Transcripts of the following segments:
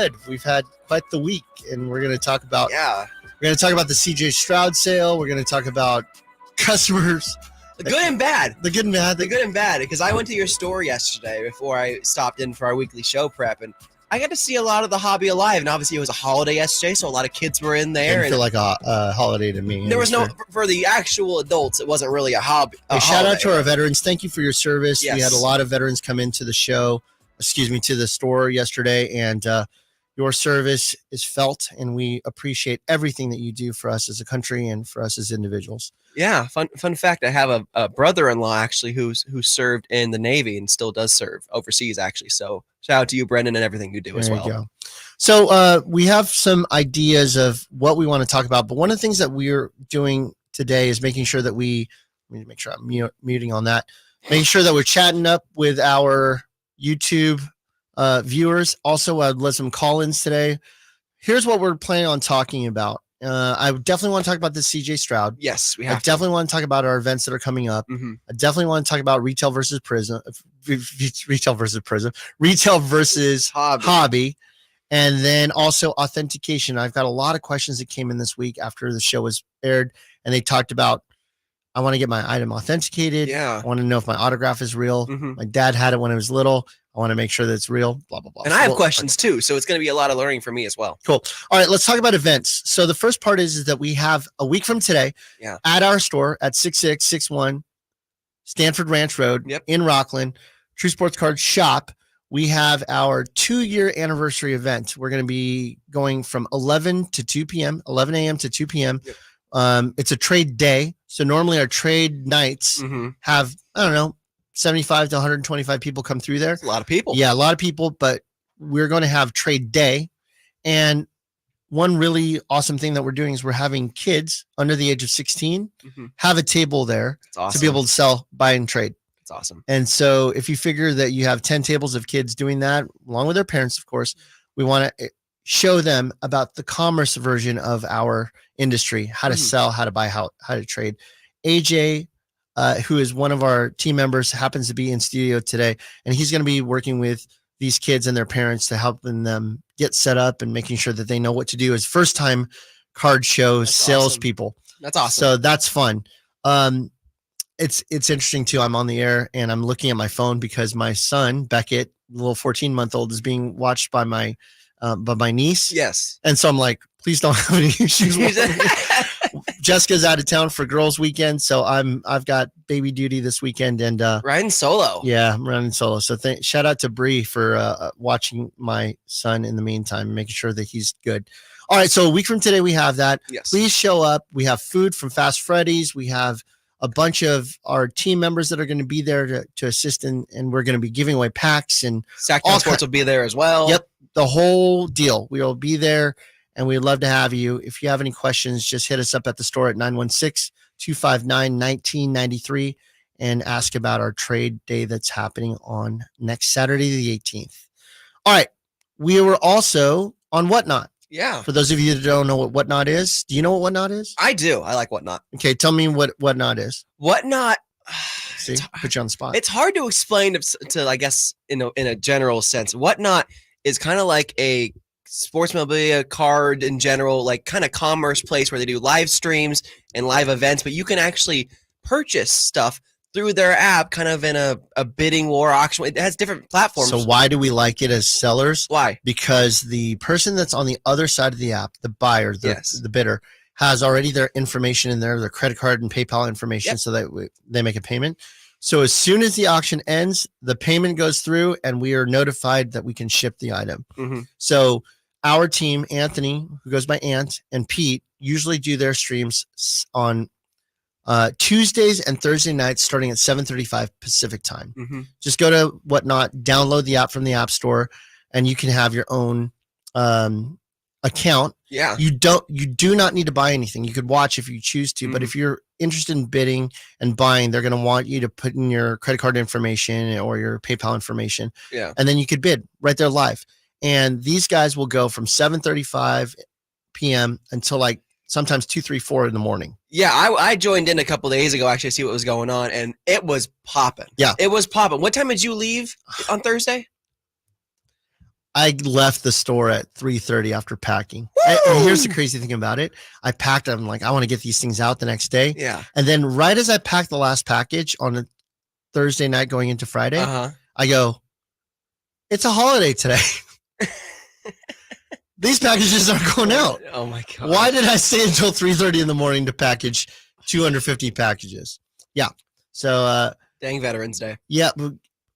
good. We've had quite the week, and we're going to talk about we're going to talk about the CJ Stroud sale. We're going to talk about customers, the good and bad. The good and bad. The good and bad, because I went to your store yesterday before I stopped in for our weekly show prep, and I got to see a lot of the hobby alive. And obviously, it was a holiday yesterday, so a lot of kids were in there. Didn't feel like a holiday to me. There was no for the actual adults. It wasn't really a hobby. Shout out to our veterans. Thank you for your service. Yes. We had a lot of veterans come into the show. To the store yesterday, and your service is felt, and we appreciate everything that you do for us as a country and for us as individuals. Yeah, fun fact. I have a brother-in-law actually who served in the Navy and still does serve overseas actually. So shout out to you, Brendan, and everything you do as well. Go. So we have some ideas of what we want to talk about, but one of the things that we're doing today is making sure that let me make sure I'm muting on that, making sure that we're chatting up with our YouTube viewers. Also, I'd let some call-ins today. Here's what we're planning on talking about. I definitely want to talk about the CJ Stroud. Yes, we have. I definitely want to talk about our events that are coming up. Mm-hmm. I definitely want to talk about retail versus hobby, and then also authentication. I've got a lot of questions that came in this week after the show was aired, and they talked about, I want to get my item authenticated. Yeah. I want to know if my autograph is real. Mm-hmm. My dad had it when I was little. I want to make sure that it's real, blah, blah, blah. And I have questions too, so it's going to be a lot of learning for me as well. Cool. All right, let's talk about events. So the first part is that we have a week from today at our store at 6661 Stanford Ranch Road in Rockland, True Sports Card Shop. We have our 2-year anniversary event. We're going to be going from 11 to 2 p.m., 11 a.m. to 2 p.m. Yep. It's a trade day. So normally our trade nights have, 75 to 125 people come through there. That's a lot of people. Yeah, a lot of people, but we're going to have trade day. And one really awesome thing that we're doing is we're having kids under the age of 16 have a table there to be able to sell, buy, and trade. That's awesome. And so if you figure that you have 10 tables of kids doing that, along with their parents, of course, we want to show them about the commerce version of our industry, how to sell, how to buy, how to trade. AJ, who is one of our team members, happens to be in studio today, and he's going to be working with these kids and their parents to help them get set up and making sure that they know what to do as first-time card show salespeople. That's awesome. So that's fun. It's interesting too. I'm on the air and I'm looking at my phone because my son Beckett, the little 14-month-old, is being watched by my niece. Yes. And so I'm like, please don't have any issues. Jessica's out of town for girls' weekend, so I've got baby duty this weekend and riding solo. Yeah, I'm riding solo. So shout out to Bree for watching my son in the meantime and making sure that he's good. All right, so a week from today we have that. Yes. Please show up. We have food from Fast Freddy's. We have a bunch of our team members that are going to be there to assist, and we're going to be giving away packs and Sacktown Sports will be there as well. Yep, the whole deal. We will be there. And we'd love to have you. If you have any questions, just hit us up at the store at 916-259-1993 and ask about our trade day that's happening on next Saturday, the 18th. All right. We were also on Whatnot. Yeah. For those of you that don't know what Whatnot is, do you know what Whatnot is? I do. I like Whatnot. Okay. Tell me what Whatnot is. Whatnot. See, put you on the spot. It's hard to explain to I guess, in a general sense. Whatnot is kind of like a sports memorabilia card in general, like kind of commerce place where they do live streams and live events, but you can actually purchase stuff through their app, kind of in a bidding war auction. It has different platforms. So why do we like it as sellers? Why? Because the person that's on the other side of the app, the buyer, the bidder, has already their information in there, their credit card and PayPal information, so that they make a payment. So as soon as the auction ends, the payment goes through and we are notified that we can ship the item. So our team, Anthony, who goes by Ant, and Pete, usually do their streams on Tuesdays and Thursday nights starting at 7:35 Pacific time. Just go to Whatnot, download the app from the App Store, and you can have your own account. Yeah. You do not need to buy anything. You could watch if you choose to, but if you're interested in bidding and buying, they're going to want you to put in your credit card information or your PayPal information. Yeah. And then you could bid right there live. And these guys will go from 7:35 p.m. until like sometimes 2, 3, 4 in the morning. Yeah, I joined in a couple days ago actually to see what was going on, and it was popping. Yeah. It was popping. What time did you leave on Thursday? I left the store at 3:30 after packing. And here's the crazy thing about it. I packed. I'm like, I want to get these things out the next day. Yeah. And then right as I packed the last package on a Thursday night going into Friday, I go, it's a holiday today. These packages aren't going out. Oh my God. Why did I stay until 3:30 in the morning to package 250 packages? Yeah. So dang Veterans Day. Yeah,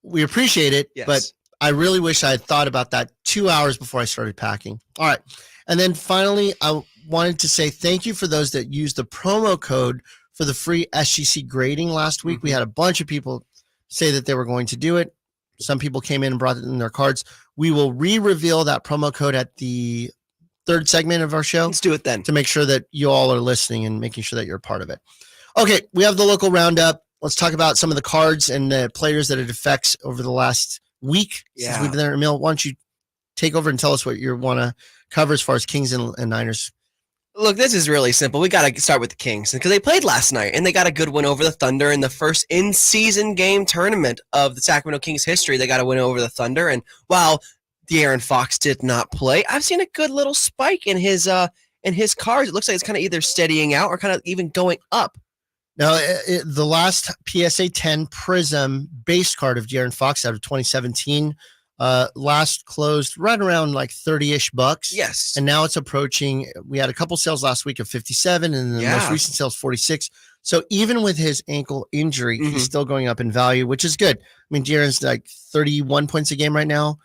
we appreciate it, yes. But I really wish I had thought about that 2 hours before I started packing. All right. And then finally, I wanted to say thank you for those that used the promo code for the free SGC grading last week. We had a bunch of people say that they were going to do it. Some people came in and brought it in their cards. We will reveal that promo code at the third segment of our show. Let's do it then. To make sure that you all are listening and making sure that you're a part of it. Okay, we have the local roundup. Let's talk about some of the cards and the players that it affects over the last week since we've been there. Emil, why don't you take over and tell us what you want to cover as far as Kings and Niners? Look, this is really simple. We got to start with the Kings because they played last night and they got a good win over the Thunder in the first in-season game tournament of the Sacramento Kings history. They got a win over the Thunder, and while De'Aaron Fox did not play, I've seen a good little spike in his cards. It looks like it's kind of either steadying out or kind of even going up. Now, the last PSA 10 Prism base card of De'Aaron Fox out of 2017 last closed right around like 30-ish bucks. Yes. And now it's approaching. We had a couple sales last week of 57 and the most recent sales 46. So even with his ankle injury, he's still going up in value, which is good. I mean, De'Aaron's like 31 points a game right now.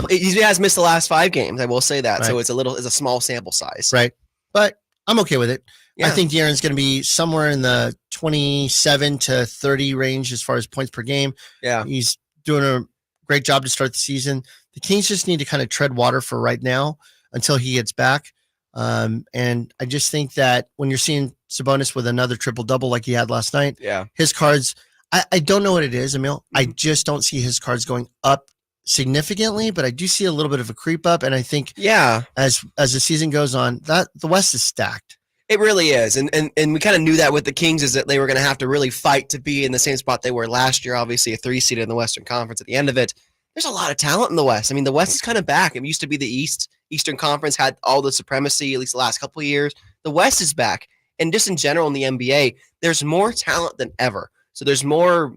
He has missed the last 5 games. I will say that. Right. So it's a small sample size. Right. But I'm okay with it. Yeah. I think De'Aaron's going to be somewhere in the 27 to 30 range as far as points per game. Yeah. He's doing a great job to start the season. The Kings just need to kind of tread water for right now until he gets back. And I just think that when you're seeing Sabonis with another triple-double like he had last night, his cards, I don't know what it is, Emil. I just don't see his cards going up significantly, but I do see a little bit of a creep up. And I think as the season goes on, that the West is stacked. It really is. And we kind of knew that with the Kings is that they were going to have to really fight to be in the same spot they were last year, obviously a 3-seed in the Western Conference at the end of it. There's a lot of talent in the West. I mean, the West is kind of back. It used to be the Eastern Conference had all the supremacy, at least the last couple of years. The West is back. And just in general in the NBA, there's more talent than ever. So there's more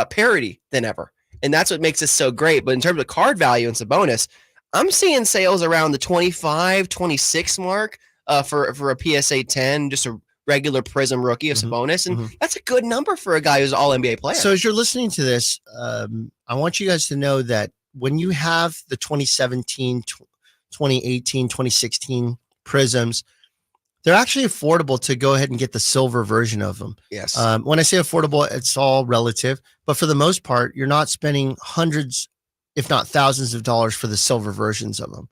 parity than ever. And that's what makes this so great. But in terms of card value and Sabonis, I'm seeing sales around the 25, 26 mark. For a PSA 10, just a regular Prism rookie of Sabonis, and that's a good number for a guy who's an All-NBA player. So as you're listening to this, I want you guys to know that when you have the 2017, 2018, 2016 Prisms, they're actually affordable to go ahead and get the silver version of them. Yes. When I say affordable, it's all relative, but for the most part, you're not spending hundreds, if not thousands of dollars for the silver versions of them.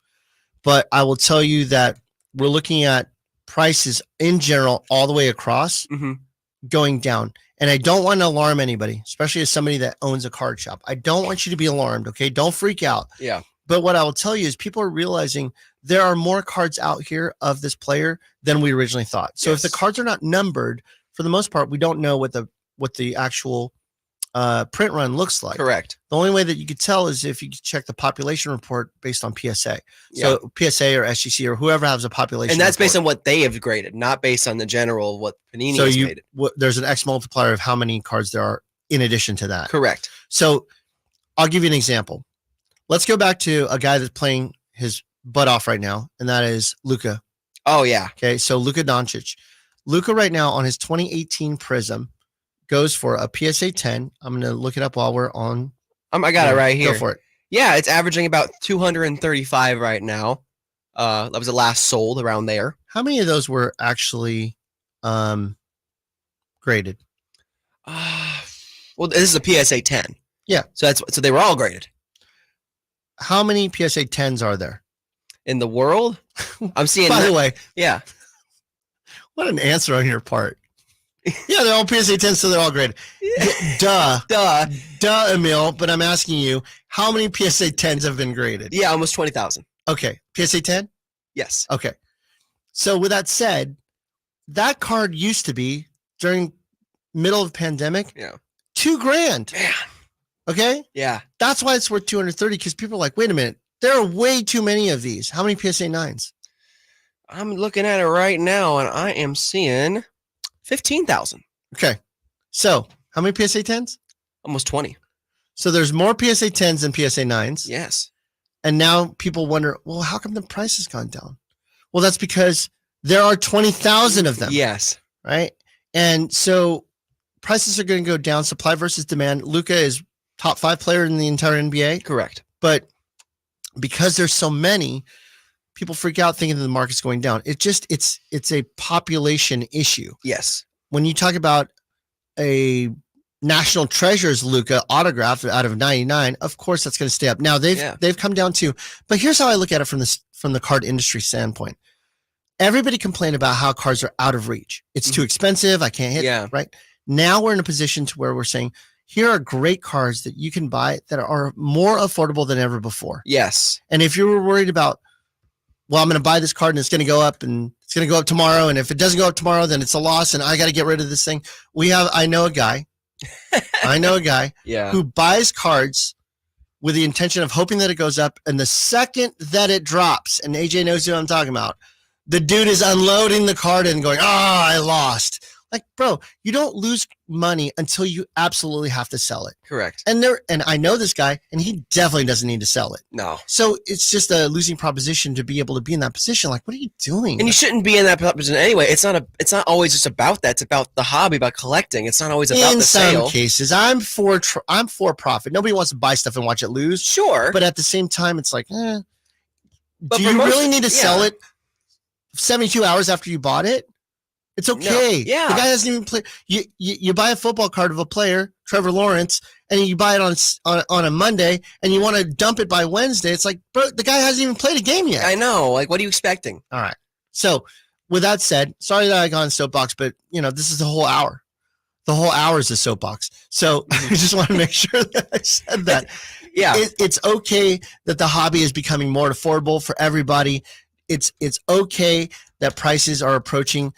But I will tell you that we're looking at prices in general all the way across going down. And I don't want to alarm anybody, especially as somebody that owns a card shop. I don't want you to be alarmed, okay? Don't freak out. Yeah. But what I will tell you is people are realizing there are more cards out here of this player than we originally thought. So if the cards are not numbered, for the most part, we don't know what the actual print run looks like. Correct. The only way that you could tell is if you check the population report based on PSA. So PSA or SGC or whoever has a population. And that's report. based on what they have graded, not based on the general what Panini has graded. There's an X multiplier of how many cards there are in addition to that. Correct. So I'll give you an example. Let's go back to a guy that's playing his butt off right now, and that is Luka. Oh, yeah. Okay, so Luka Doncic. Luka right now on his 2018 Prism goes for a PSA 10. I'm going to look it up while we're on. I got it right here. Go for it. Yeah, it's averaging about 235 right now. That was the last sold around there. How many of those were actually graded? Well, this is a PSA 10. Yeah. So they were all graded. How many PSA 10s are there? In the world? I'm seeing By the way. Yeah. What an answer on your part. Yeah, they're all PSA 10s, so they're all graded. Duh, Emil. But I'm asking you, how many PSA 10s have been graded? Yeah, almost 20,000. Okay, PSA 10? Yes. Okay. So with that said, that card used to be during middle of pandemic. Yeah. $2,000. Man. Okay. Yeah. That's why it's worth 230 because people are like, wait a minute, There are way too many of these. How many PSA 9s? I'm looking at it right now, and I am seeing 15,000. Okay. So how many PSA 10s? Almost 20. So there's more PSA 10s than PSA 9s. Yes. And now people wonder, well, how come the price has gone down? Well, that's because there are 20,000 of them. Yes. Right. And so prices are going to go down. Supply versus demand. Luka is top 5 player in the entire NBA. Correct. But because there's so many, people freak out thinking that the market's going down. It's a population issue. Yes. When you talk about a National Treasures Luka autograph out of 99, of course that's going to stay up. Now they've come down to, but here's how I look at it from the card industry standpoint. Everybody complained about how cards are out of reach. It's too expensive. I can't hit. Yeah. Right now we're in a position to where we're saying, here are great cards that you can buy that are more affordable than ever before. Yes. And if you were worried about, well, I'm going to buy this card and it's going to go up and it's going to go up tomorrow. And if it doesn't go up tomorrow, then it's a loss and I got to get rid of this thing. I know a guy yeah. who buys cards with the intention of hoping that it goes up. And the second that it drops, and AJ knows who I'm talking about, the dude is unloading the card and going, I lost. Like, bro, you don't lose money until you absolutely have to sell it. Correct. And I know this guy, and he definitely doesn't need to sell it. No. So it's just a losing proposition to be able to be in that position. Like, what are you doing? And you shouldn't be in that position anyway. It's not always just about that. It's about the hobby, about collecting. It's not always about the sale. In some cases, I'm for profit. Nobody wants to buy stuff and watch it lose. Sure. But at the same time, it's like, do you really need to sell it 72 hours after you bought it? It's okay. No. Yeah. The guy hasn't even played. You buy a football card of a player, Trevor Lawrence, and you buy it on a Monday, and you want to dump it by Wednesday. It's like, bro, the guy hasn't even played a game yet. I know. Like, what are you expecting? All right. So, with that said, sorry that I got on soapbox, but this is the whole hour. The whole hour is a soapbox. So I just want to make sure that I said that. Yeah. It's okay that the hobby is becoming more affordable for everybody. It's okay that prices are approaching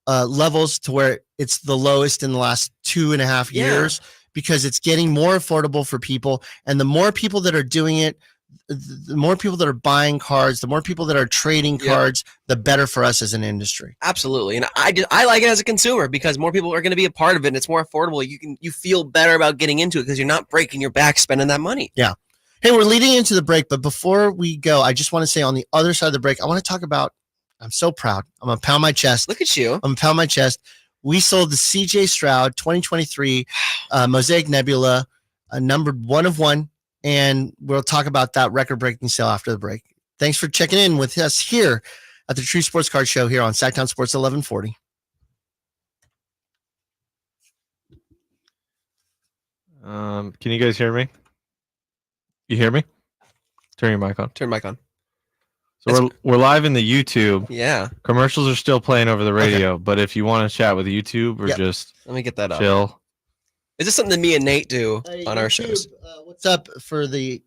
levels to where it's the lowest in the last 2.5 years because it's getting more affordable for people. And the more people that are doing it, the more people that are buying cards, the more people that are trading cards, the better for us as an industry. Absolutely. And I like it as a consumer because more people are going to be a part of it and it's more affordable. You feel better about getting into it because you're not breaking your back spending that money. Yeah. Hey, we're leading into the break, but before we go, I just want to say on the other side of the break, I want to talk about, I'm so proud. I'm going to pound my chest. Look at you. I'm going to pound my chest. We sold the CJ Stroud 2023 Mosaic Nebula, numbered 1 of 1. And we'll talk about that record-breaking sale after the break. Thanks for checking in with us here at the True Sports Card Show here on Sacktown Sports 1140. Can you guys hear me? You hear me? Turn your mic on. Turn mic on. So we're live in the YouTube. Yeah. Commercials are still playing over the radio, but if you want to chat with YouTube or just let me get that up. Chill. Is this something that me and Nate do on our shows? What's up for both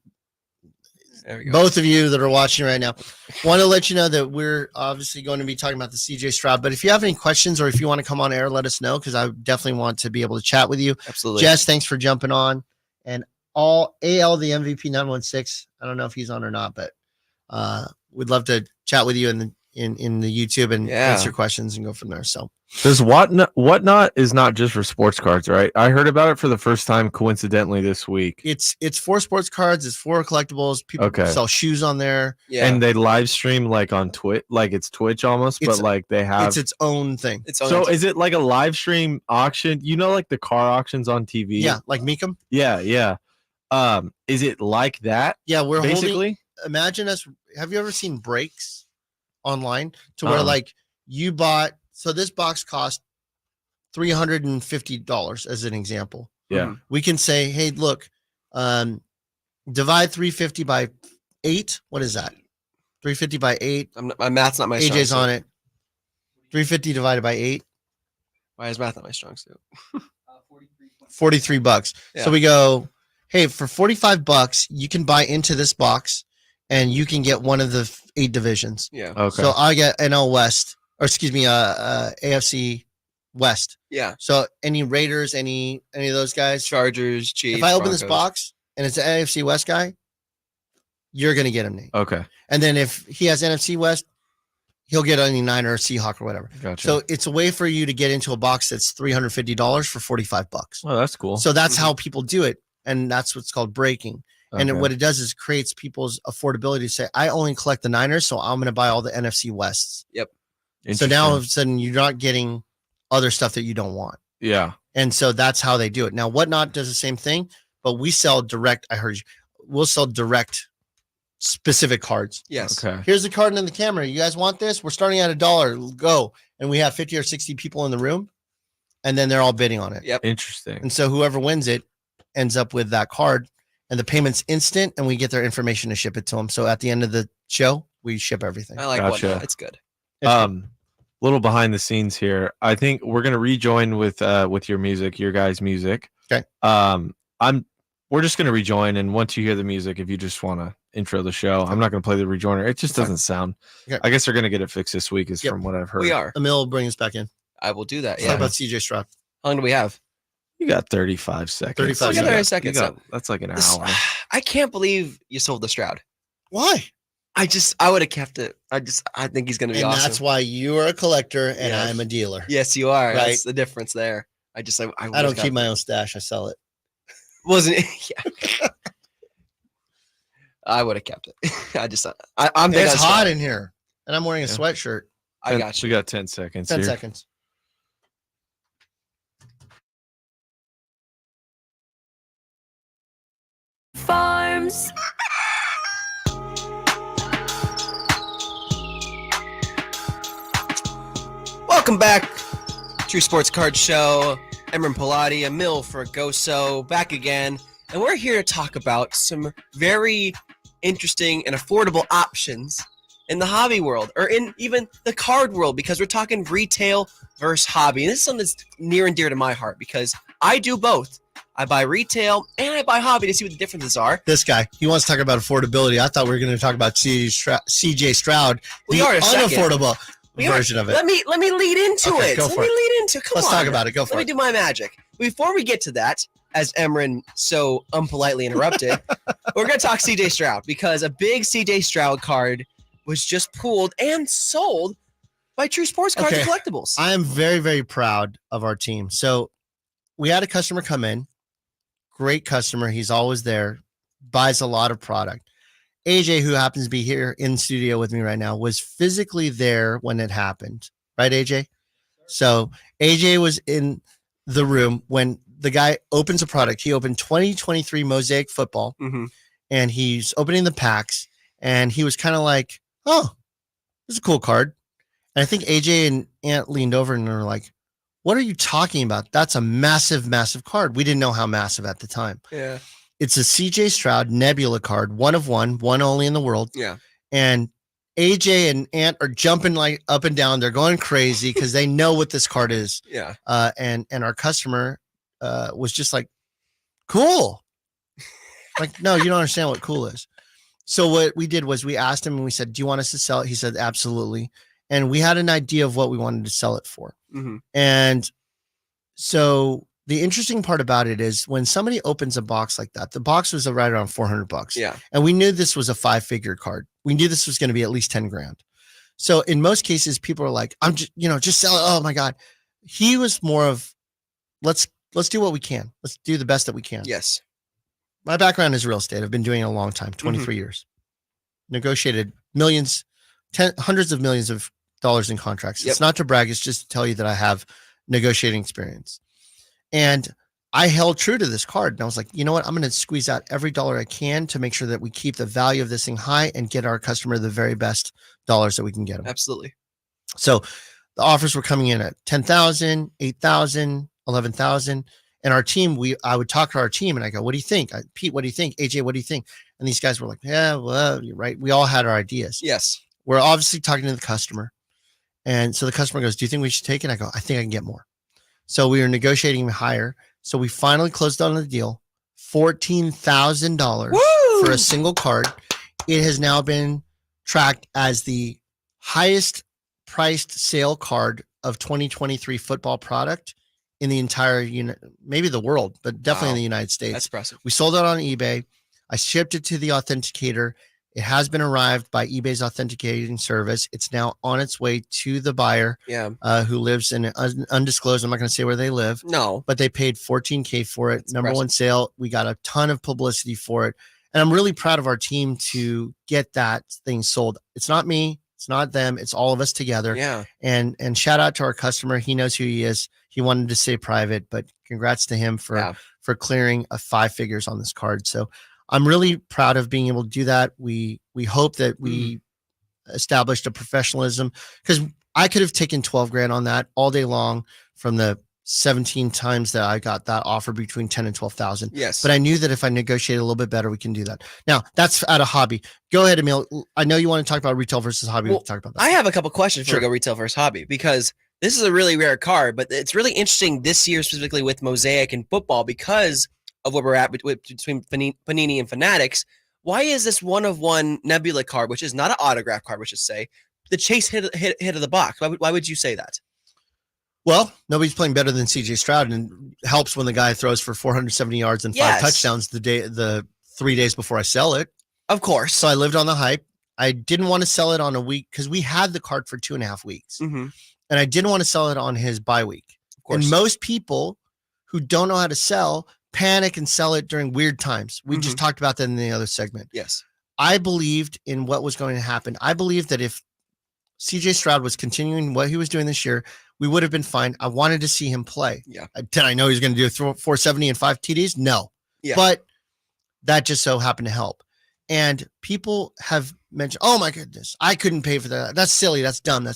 of you that are watching right now? Want to let you know that we're obviously going to be talking about the CJ Stroud, but if you have any questions or if you want to come on air, let us know because I definitely want to be able to chat with you. Absolutely. Jess, thanks for jumping on. And AL, the MVP 916. I don't know if he's on or not, but we'd love to chat with you in the YouTube and answer questions and go from there. So does Whatnot is not just for sports cards, right? I heard about it for the first time coincidentally this week. It's for sports cards, it's for collectibles. People sell shoes on there. Yeah. And they live stream like on Twitch, like it's Twitch almost, but like they have it's its own thing. So is it like a live stream auction? Like the car auctions on TV? Yeah, like Meekum? Yeah. Is it like that? Yeah, we're basically imagine us. Have you ever seen breaks online to where like you bought? So this box cost $350 as an example. Yeah, we can say, hey, look, divide 350 by 8. What is that? 350 by 8. My math's not my strong AJ's on it. 350 divided by 8. Why is math not my strong suit? $43. Yeah. So we go, hey, for $45, you can buy into this box. And you can get one of the 8 divisions. Yeah. Okay. So I get NL West, or excuse me, AFC West. Yeah. So any Raiders, any of those guys, Chargers, Chiefs. If I open this box and it's an AFC West guy, you're going to get him, Nate. Okay. And then if he has NFC West, he'll get any Niner or Seahawk or whatever. Gotcha. So it's a way for you to get into a box that's $350 for $45. Oh, that's cool. So that's how people do it. And that's what's called breaking. And what it does is creates people's affordability to say, I only collect the Niners, so I'm going to buy all the NFC Wests. Yep. So now all of a sudden you're not getting other stuff that you don't want. Yeah. And so that's how they do it. Now, Whatnot does the same thing, but we sell direct. I heard you. We'll sell direct specific cards. Yes. Okay. Here's the card in the camera. You guys want this? We're starting at $1. Go. And we have 50 or 60 people in the room, and then they're all bidding on it. Yep. Interesting. And so whoever wins it ends up with that card, and the payment's instant, and we get their information to ship it to them. So at the end of the show, we ship everything. I like Whatnot. It's good. Little behind the scenes here. I think we're gonna rejoin with your music, your guys' music. Okay. We're just gonna rejoin, and once you hear the music, if you just want to intro the show, I'm not gonna play the rejoiner. It just doesn't sound. Okay. I guess they're gonna get it fixed this week, from what I've heard. We are. Emil will bring us back in. I will do that. Talk about CJ Stroud. How long do we have? You got 35 seconds. 35 We got 30 seconds. That's like an hour. I can't believe you sold the Stroud. Why? I would have kept it. I think he's going to be awesome. That's why you are a collector and Yeah. I'm a dealer. Yes, you are. Right. That's the difference there. I don't keep my own stash. I sell it. Wasn't yeah. I would have kept it. I'm thinking It's hot in here, and I'm wearing a sweatshirt. I got you. We got 10 seconds. 10 here. seconds. Farms. Welcome back, True Sports Card Show. Emran Pilati, Emil Fragoso, back again, and we're here to talk about some very interesting and affordable options in the hobby world, or in even the card world, because we're talking retail versus hobby. And this is something that's near and dear to my heart because I do both. I buy retail and I buy hobby to see what the differences are. This guy, he wants to talk about affordability. I thought we were going to talk about CJ Stroud, the unaffordable version of it. Let me lead into it. Go Let for me it. lead into it. Let's talk about it. Go for Let me it. do my magic. Before we get to that, as Emran so unpolitely interrupted, we're going to talk CJ Stroud because a big CJ Stroud card was just pulled and sold by True Sports Cards and Collectibles. I am very, very proud of our team. So we had a customer come in, great customer. He's always there, buys a lot of product. AJ, who happens to be here in studio with me right now, was physically there when it happened. Right, AJ? So AJ was in the room when the guy opens a product. He opened 2023 Mosaic Football, and he's opening the packs, and he was kind of like, oh, this is a cool card. And I think AJ and Ant leaned over and were like, what are you talking about? That's a massive, massive card. We didn't know how massive at the time. Yeah. It's a CJ Stroud Nebula card, one of one only in the world. Yeah. And AJ and Ant are jumping like up and down. They're going crazy because they know what this card is. Yeah. And our customer was just like, cool. Like, no, you don't understand what cool is. So what we did was we asked him and we said, do you want us to sell it? He said, absolutely. And we had an idea of what we wanted to sell it for. And so the interesting part about it is when somebody opens a box like that, the box was right around $400. Yeah. And we knew this was a 5-figure card. We knew this was going to be at least 10 grand. So in most cases, people are like, I'm just, just sell it. Oh my God. He was more of, let's do what we can. Let's do the best that we can. Yes. My background is real estate. I've been doing it a long time, 23 years. Negotiated millions, hundreds of millions of dollars in contracts. It's not to brag. It's just to tell you that I have negotiating experience. And I held true to this card. And I was like, you know what? I'm going to squeeze out every dollar I can to make sure that we keep the value of this thing high and get our customer the very best dollars that we can get them. Absolutely. So the offers were coming in at 10,000, 8,000, 11,000. And our team, I would talk to our team and I go, what do you think? Pete, what do you think? AJ, what do you think? And these guys were like, yeah, well, you're right. We all had our ideas. Yes. We're obviously talking to the customer. And so the customer goes, do you think we should take it? I go, I think I can get more. So we were negotiating higher. So we finally closed on the deal, $14,000 for a single card. It has now been tracked as the highest priced sale card of 2023 football product in the entire maybe the world, but definitely in the United States. That's impressive. We sold it on eBay. I shipped it to the authenticator. It has been arrived by eBay's authenticating service. It's now on its way to the buyer who lives in an undisclosed. I'm not going to say where they live. No. But they paid $14,000 for it. That's Number impressive. one sale. We got a ton of publicity for it. And I'm really proud of our team to get that thing sold. It's not me. It's not them. It's all of us together. Yeah. And shout out to our customer. He knows who he is. He wanted to stay private, but congrats to him for clearing 5 figures on this card. So I'm really proud of being able to do that. We hope that we established a professionalism, because I could have taken 12 grand on that all day long from the 17 times that I got that offer between 10 and 12,000. Yes. But I knew that if I negotiate a little bit better, we can do that. Now that's out of hobby. Go ahead, Emil. I know you want to talk about retail versus hobby. Well, we can talk about that. I have a couple questions Sure. before we go retail versus hobby, because this is a really rare card, but it's really interesting this year specifically with Mosaic and football because of where we're at between Panini and Fanatics. Why is this 1-of-1 Nebula card, which is not an autograph card, we should say, the chase hit of the box? Why would you say that? Well, nobody's playing better than CJ Stroud, and it helps when the guy throws for 470 yards and 5 touchdowns the 3 days before I sell it. Of course. So I lived on the hype. I didn't want to sell it on a week because we had the card for 2.5 weeks, and I didn't want to sell it on his bye week. Of course. And most people who don't know how to sell panic and sell it during weird times. We just talked about that in the other segment. Yes. I believed in what was going to happen. I believed that if CJ Stroud was continuing what he was doing this year, we would have been fine. I wanted to see him play. Yeah. Did I know he was going to do 470 and 5 TDs? No. Yeah. But that just so happened to help. And people have mentioned, oh my goodness, I couldn't pay for that. That's silly. That's dumb.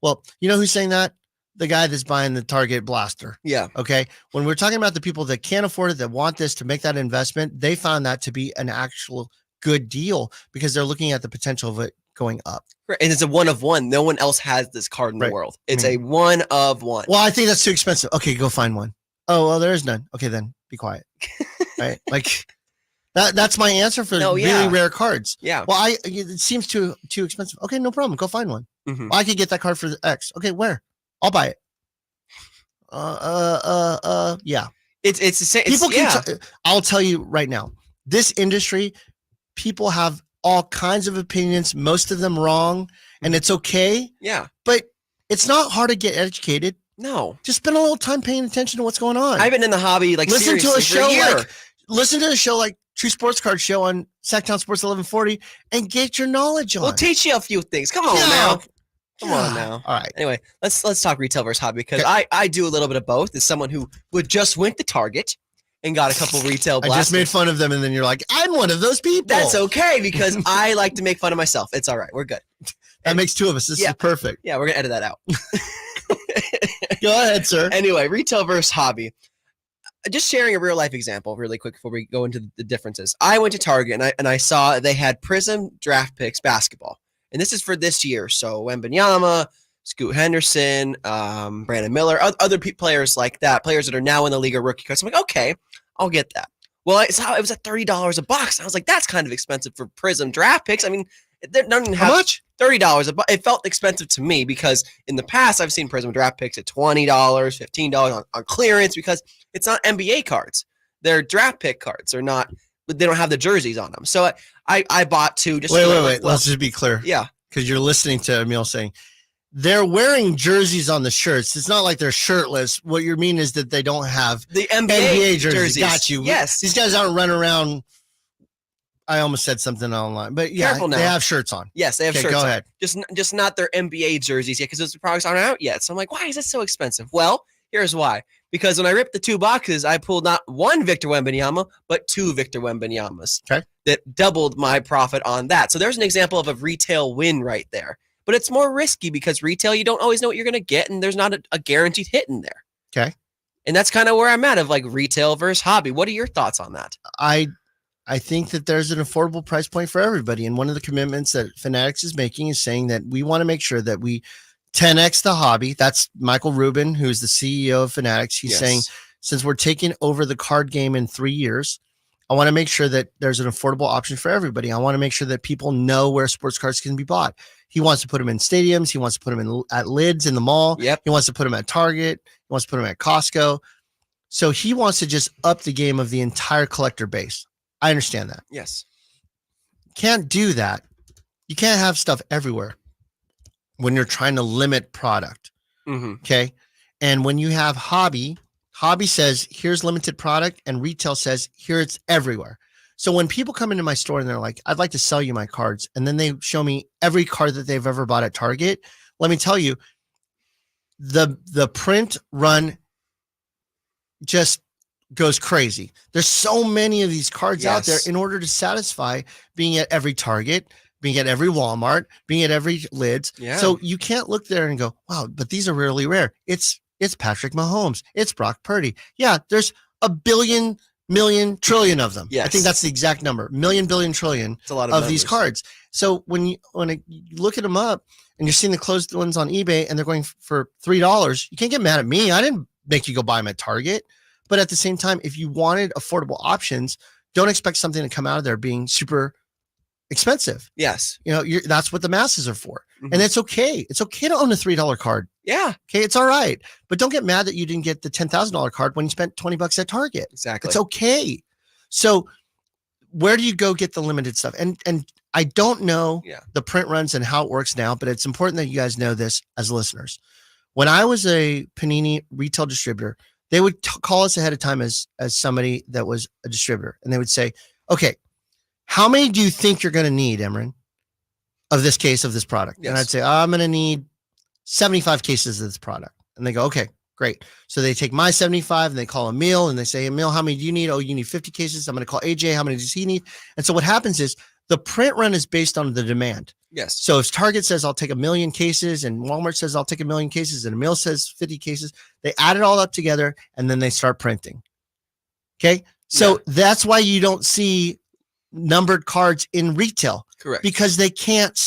Well, you know who's saying that? The guy that's buying the Target blaster. Yeah. Okay. When we're talking about the people that can't afford it, that want this to make that investment, they found that to be an actual good deal because they're looking at the potential of it going up. Right. And it's a 1-of-1. No one else has this card in the world. It's a 1-of-1. Well, I think that's too expensive. Okay, go find one. Oh, well, there is none. Okay, then be quiet. Right? Like that's my answer for really rare cards. Yeah. Well, it seems too expensive. Okay, no problem. Go find one. Well, I could get that card for the X. Okay, where? I'll buy it. Yeah. It's the same. People I'll tell you right now, this industry, people have all kinds of opinions, most of them wrong, and it's okay. Yeah. But it's not hard to get educated. No. Just spend a little time paying attention to what's going on. I've been in the hobby listen to a show year. Listen to a show like True Sports Card Show on Sacktown Sports 1140 and get your knowledge on. We'll teach you a few things. Come on now. Come on now. All right. Anyway, let's talk retail versus hobby, because I do a little bit of both. As someone who just went to Target and got a couple retail blasters. I just made fun of them, and then you're like, I'm one of those people. That's okay, because I like to make fun of myself. It's all right. We're good. That makes 2 of us. This is perfect. Yeah, we're gonna edit that out. Go ahead, sir. Anyway, retail versus hobby. Just sharing a real life example really quick before we go into the differences. I went to Target and I saw they had Prism draft picks basketball. And this is for this year. So Wembanyama, Scoot Henderson, Brandon Miller, other players like that, players that are now in the league or rookie cards. I'm like, okay, I'll get that. Well, it was at $30 a box. I was like, that's kind of expensive for Prism draft picks. I mean, they're not even how much? $30 a box. It felt expensive to me because in the past I've seen Prism draft picks at $20, $15 on clearance, because it's not NBA cards. They're draft pick cards. They don't have the jerseys on them. So I bought 2. Just wait. Let's just be clear. Yeah. Because you're listening to Emil saying they're wearing jerseys on the shirts. It's not like they're shirtless. What you mean is that they don't have the NBA jerseys. Got you. Yes. These guys aren't running around. I almost said something online, but yeah, they have shirts on. Yes, they have shirts go on. ahead. Just not their NBA jerseys yet, because those products aren't out yet. So I'm like, why is this so expensive? Well, here's why. Because when I ripped the 2 boxes, I pulled not 1 Victor Wembanyama, but 2 Victor Wembanyamas. Okay. That doubled my profit on that. So there's an example of a retail win right there. But it's more risky because retail, you don't always know what you're going to get, and there's not a guaranteed hit in there. Okay. And that's kind of where I'm at of like retail versus hobby. What are your thoughts on that? I think that there's an affordable price point for everybody. And one of the commitments that Fanatics is making is saying that we want to make sure that we 10X the hobby. That's Michael Rubin, who's the CEO of Fanatics. He's saying, since we're taking over the card game in 3 years, I want to make sure that there's an affordable option for everybody. I want to make sure that people know where sports cards can be bought. He wants to put them in stadiums. He wants to put them at lids in the mall. Yep. He wants to put them at Target. He wants to put them at Costco. So he wants to just up the game of the entire collector base. I understand that. Yes. can't do that. You can't have stuff everywhere when you're trying to limit product. Okay. And when you have hobby says, here's limited product, and retail says, here it's everywhere. So when people come into my store and they're like, I'd like to sell you my cards, and then they show me every card that they've ever bought at Target, let me tell you, the print run just goes crazy. There's so many of these cards out there in order to satisfy being at every Target, being at every Walmart, being at every Lids. Yeah. So you can't look there and go, wow, but these are really rare. It's Patrick Mahomes. It's Brock Purdy. Yeah, there's a billion, million, trillion of them. Yes. I think that's the exact number. Million, billion, trillion It's a lot of these cards. So when you look at them up and you're seeing the closed ones on eBay and they're going for $3, you can't get mad at me. I didn't make you go buy them at Target. But at the same time, if you wanted affordable options, don't expect something to come out of there being super expensive. Yes. You know, that's what the masses are for. And it's okay. It's okay to own a $3 card. Yeah. Okay. It's all right. But don't get mad that you didn't get the $10,000 card when you spent $20 at Target. Exactly. It's okay. So where do you go get the limited stuff? And I don't know the print runs and how it works now, but it's important that you guys know this as listeners. When I was a Panini retail distributor, they would call us ahead of time as somebody that was a distributor. And they would say, okay, how many do you think you're going to need, Emran, of this case of this product? Yes. And I'd say, I'm going to need 75 cases of this product. And they go, okay, great. So they take my 75 and they call Emil and they say, Emil, how many do you need? Oh, you need 50 cases. I'm going to call AJ. How many does he need? And so what happens is the print run is based on the demand. Yes. So if Target says I'll take 1 million cases and Walmart says I'll take 1 million cases and Emil says 50 cases, they add it all up together and then they start printing. Okay. So that's why you don't see numbered cards in retail. Correct. Because they can't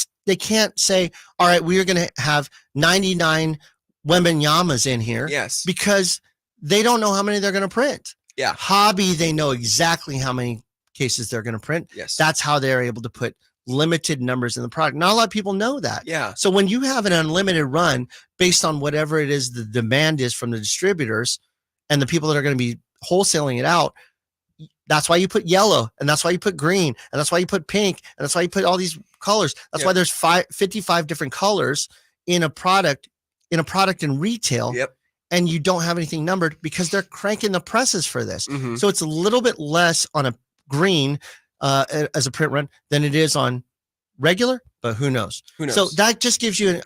say, all right, we are going to have 99 Wembanyamas in here. Yes. Because they don't know how many they're going to print. Yeah. Hobby, they know exactly how many cases they're going to print. Yes. That's how they're able to put limited numbers in the product. Not a lot of people know that. Yeah. So when you have an unlimited run based on whatever it is the demand is from the distributors and the people that are going to be wholesaling it out, that's why you put yellow, and that's why you put green, and that's why you put pink, and that's why you put all these colors. That's why there's 55 different colors in a product in retail. Yep. And you don't have anything numbered because they're cranking the presses for this. So it's a little bit less on a green as a print run than it is on regular, but who knows? Who knows? So that just gives you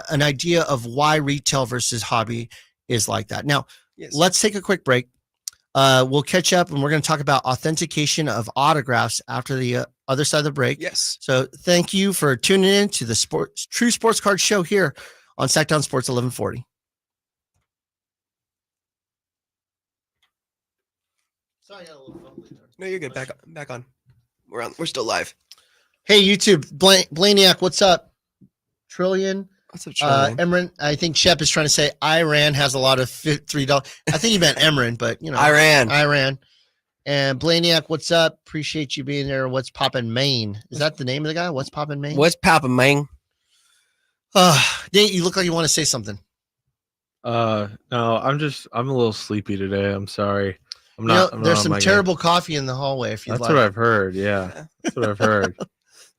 an idea of why retail versus hobby is like that. Now, let's take a quick break. We'll catch up and we're going to talk about authentication of autographs after the other side of the break. Yes. So thank you for tuning in to the True Sports Card Show here on Sacktown Sports 1140. Sorry, I got a little fumbly there. No, you're good. Back on. We're still live. Hey, YouTube. Blaniac, what's up? Trillion. What's up, Trillion? Emran, I think Shep is trying to say Iran has a lot of $3. I think he meant Emran, but you know. Iran. And Blaniac, what's up? Appreciate you being there. What's poppin' Maine? Is that the name of the guy? What's poppin' Maine? What's poppin' Maine? Nate, you look like you want to say something. No, I'm a little sleepy today. I'm sorry. I'm not. There's some terrible coffee in the hallway. If you like. That's what I've heard. Yeah, that's what I've heard.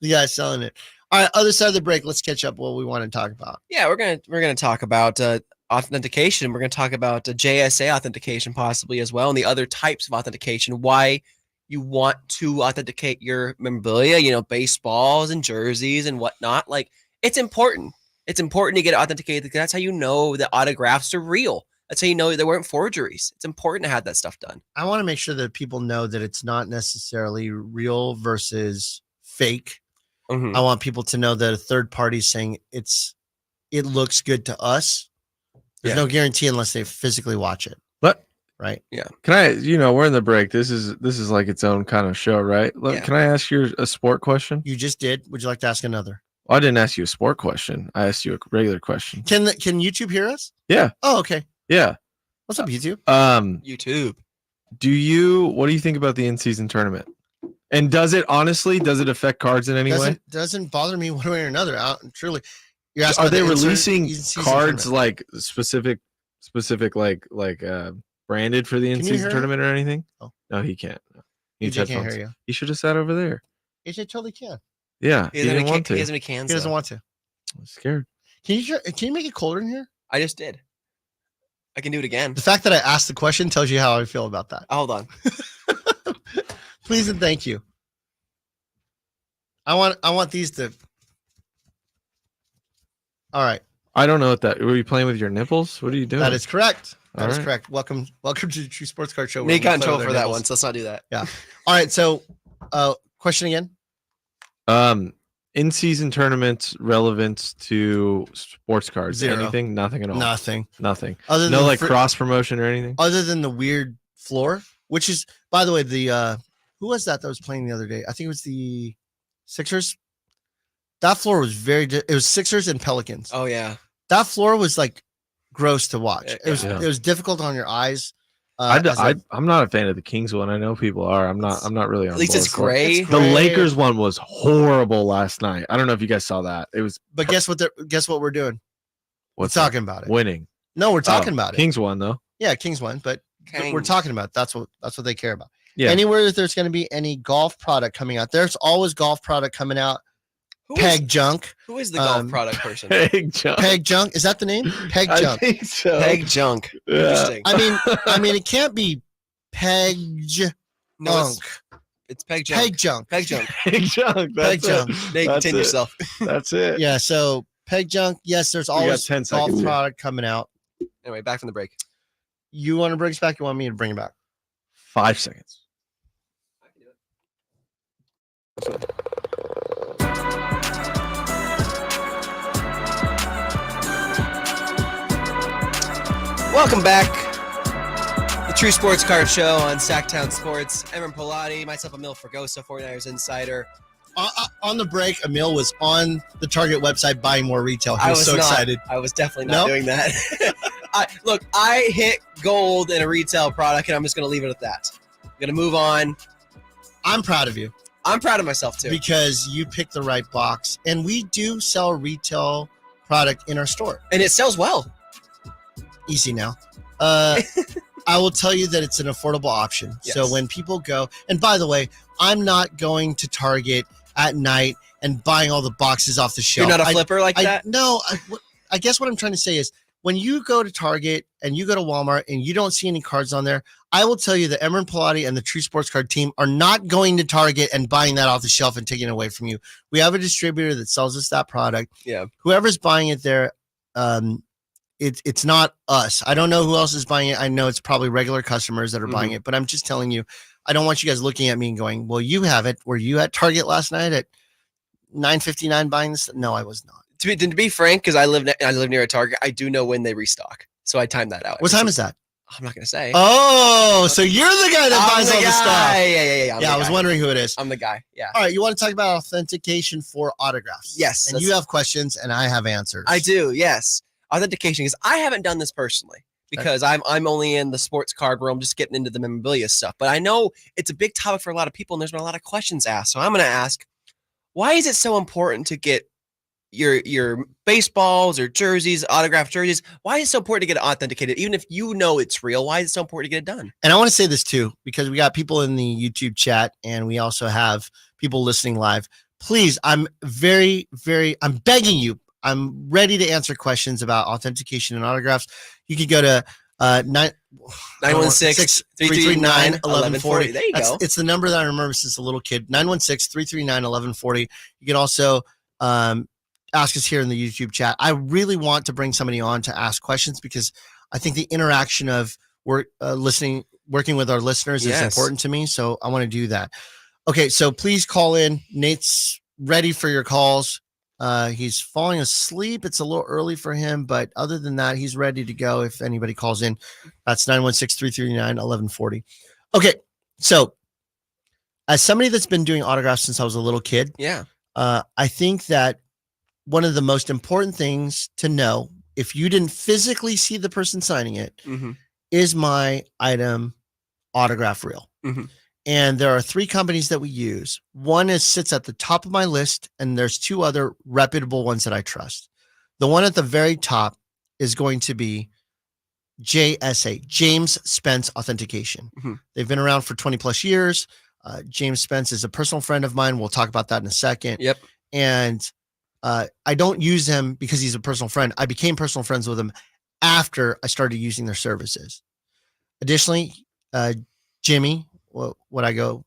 The guy's selling it. All right, other side of the break. Let's catch up what we want to talk about. Yeah, we're gonna talk about authentication. We're gonna talk about JSA authentication possibly as well, and the other types of authentication. Why you want to authenticate your memorabilia? Baseballs and jerseys and whatnot. Like it's important. It's important to get it authenticated because that's how you know the autographs are real. That's how you know they weren't forgeries. It's important to have that stuff done. I want to make sure that people know that it's not necessarily real versus fake. I want people to know that a third party is saying it looks good to us. There's no guarantee unless they physically watch it. But right. Yeah. Can I, we're in the break. This is like its own kind of show, right? Can I ask you a sport question? You just did. Would you like to ask another? Well, I didn't ask you a sport question. I asked you a regular question. Can YouTube hear us? Yeah. Oh, okay. Yeah. What's up, YouTube? YouTube. What do you think about the in-season tournament? And does it affect cards in any way? Doesn't bother me one way or another. Truly. You're asking Are they the releasing in-season cards tournament. like specific like branded for the in-season tournament or anything? Oh. No, he can't. No. He DJ can't hear you. He should have sat over there. AJ totally can. Yeah, he didn't want He to. has any cans. He doesn't though. want to. I'm scared. Can you make it colder in here? I just did. I can do it again. The fact that I asked the question tells you how I feel about that. Hold on. Please and thank you. I want these to. All right, I don't know what that. Were you playing with your nipples? What are you doing? that is correct. That All is right. correct. Welcome to the True Sports Card Show. where Nate we got in play trouble with for our that nipples. one, so let's not do that. All right, so question again. In-season tournaments relevant to sports cards? Zero. Anything? Nothing at all. Nothing Nothing. other No than like cross promotion or anything. other than the weird floor, which is, by the way, the who was that was playing the other day? I think it was the Sixers. That floor was it was Sixers and Pelicans. Oh yeah. That floor was like gross to watch. It was Yeah. it was difficult on your eyes. I'm I'm not a fan of the Kings one. I know people are. I'm not really on At least board it's for it. gray. It's The gray. Lakers one was horrible last night. I don't know if you guys saw that. It was But guess what we're doing? what's We're talking about it. winning. No, we're talking Oh, about it. Kings won though. Yeah, Kings won, but we're Kings. talking about it. That's what they care about. Yeah. Anywhere that there's going to be any golf product coming out, there's always golf product coming out. Who is- Peg Junk. Who is the golf um, product person? Big jump. Peg Junk. Is that the name? Peg I Junk. think so. Peg junk. Yeah. Interesting. I mean, it can't be Peg No, Junk. it's Peg junk. Peg Junk. Peg junk. Big junk. Peg That's Junk. it. Nate, That's contain it. yourself. That's it. Yeah. So Peg Junk. Yes, there's got always 10 golf seconds here. product coming out. Anyway, back from the break. You want to bring us back? You want me to bring it back? 5 seconds. Welcome back. The True Sports Card Show on Sacktown Sports. Emran Pilati, myself, Emil Fergoso, 49ers Insider. On the break, Emil was on the Target website buying more retail. He was so not. excited. I was definitely not Nope. doing that. I hit gold in a retail product, and I'm just going to leave it at that. I'm going to move on. I'm proud of you I'm proud of myself, too. because you picked the right box, and we do sell retail product in our store. And it sells well. Easy now. I will tell you that it's an affordable option. So Yes. when people go, and by the way, I'm not going to Target at night and buying all the boxes off the shelf. You're not a flipper like that? No, I guess what I'm trying to say is when you go to Target and you go to Walmart and you don't see any cards on there, I will tell you that Emran Pilati and the True Sports Card team are not going to Target and buying that off the shelf and taking it away from you. We have a distributor that sells us that product. Yeah. Whoever's buying it there, it's not us. I don't know who else is buying it. I know it's probably regular customers that are buying it, but I'm just telling you, I don't want you guys looking at me and going, well, you have it. Were you at Target last night at 9:59 buying this? No, I was not. To be frank, because I live near a Target, I do know when they restock. So I time that out. What time is that? I'm not going to say. Oh, so you're the guy that I'm buys the all the stuff. guy. Yeah. I'm Yeah, the I was guy. wondering who it is. I'm the guy. Yeah. All right, you want to talk about authentication for autographs? Yes, And that's- you have questions and I have answers. I do, yes. Authentication, because I haven't done this personally because I'm only in the sports card realm, just getting into the memorabilia stuff. But I know it's a big topic for a lot of people, and there's been a lot of questions asked. So I'm going to ask, why is it so important to get your baseballs or jerseys, autographed jerseys? Why is it so important to get it authenticated, even if you know it's real? Why is it so important to get it done? And I want to say this too, because we got people in the YouTube chat and we also have people listening live. Please, I'm I'm begging you. I'm ready to answer questions about authentication and autographs. You could go to 916-339-1140. There you go. It's the number that I remember since a little kid. 916-339-1140. You can also ask us here in the YouTube chat. I really want to bring somebody on to ask questions because I think the interaction of working with our listeners is Yes. important to me. So I want to do that. Okay, so please call in. Nate's ready for your calls. He's falling asleep. It's a little early for him, but other than that, he's ready to go if anybody calls in. That's 916-339-1140. Okay, so as somebody that's been doing autographs since I was a little kid, Yeah. I think that one of the most important things to know, if you didn't physically see the person signing it, Mm-hmm. is my item autograph reel. Mhm. And there are 3 companies that we use. One sits at the top of my list, and there's 2 other reputable ones that I trust. The one at the very top is going to be JSA, James Spence Authentication. Mhm. They've been around for 20 plus years. James Spence is a personal friend of mine. We'll talk about that in a second. Yep. And I don't use him because he's a personal friend. I became personal friends with him after I started using their services. Additionally, Jimmy, what I go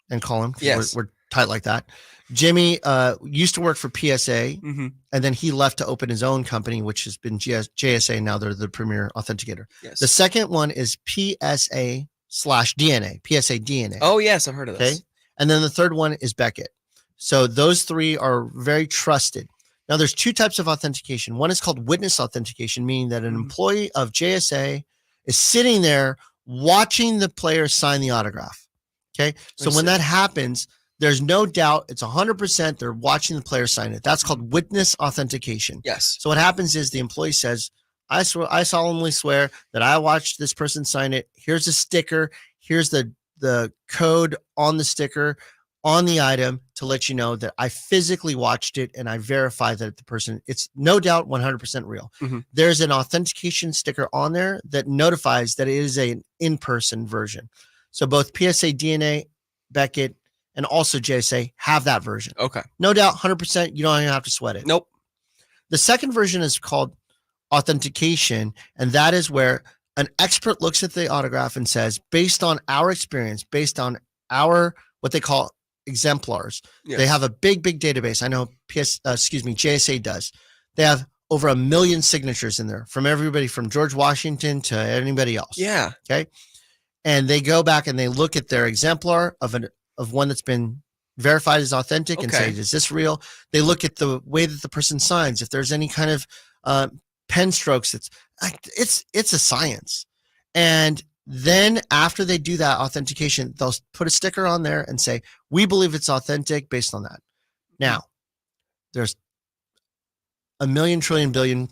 and call him, yes, we're tight like that. Jimmy used to work for PSA, and then he left to open his own company, which has been JSA. Now they're the premier authenticator. Yes. The second one is PSA/DNA, PSA DNA. Oh, yes, I've heard of this. Okay. And then the third one is Beckett. So those three are very trusted. Now there's two types of authentication. One is called witness authentication, meaning that an employee of JSA is sitting there watching the player sign the autograph. Okay. So when that happens, there's no doubt it's 100% they're watching the player sign it. That's called witness authentication. Yes. So what happens is the employee says, I solemnly swear that I watched this person sign it. Here's a sticker. Here's the code on the sticker on the item to let you know that I physically watched it and I verify that the person, it's no doubt 100% real. There's an authentication sticker on there that notifies that it is an in-person version. So both PSA DNA, Beckett, and also JSA have that version. Okay. No doubt, 100%. You don't even have to sweat it. Nope. The second version is called authentication, and that is where an expert looks at the autograph and says, based on our experience, based on our what they call exemplars, they have a big database. I know JSA does. They have over 1 million signatures in there from everybody from George Washington to anybody else. Yeah. Okay. And they go back and they look at their exemplar of one that's been verified as authentic and say, is this real? They look at the way that the person signs. If there's any kind of pen strokes, it's a science. And then after they do that authentication, they'll put a sticker on there and say, we believe it's authentic based on that. Now, there's 1 million, trillion, billion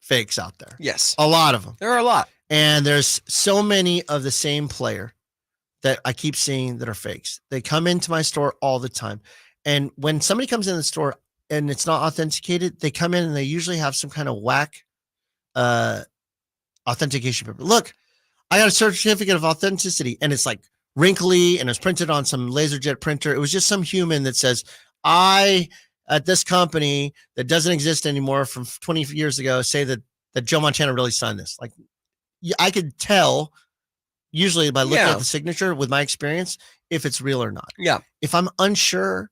fakes out there. Yes. A lot of them. There are a lot. And there's so many of the same player that I keep seeing that are fakes. They come into my store all the time. And when somebody comes in the store and it's not authenticated, they come in and they usually have some kind of whack authentication paper. Look, I got a certificate of authenticity and it's like wrinkly and it's printed on some LaserJet printer. It was just some human that says, I, at this company that doesn't exist anymore from 20 years ago, say that Joe Montana really signed this. Like, I could tell usually by looking at the signature with my experience if it's real or not. Yeah. If I'm unsure,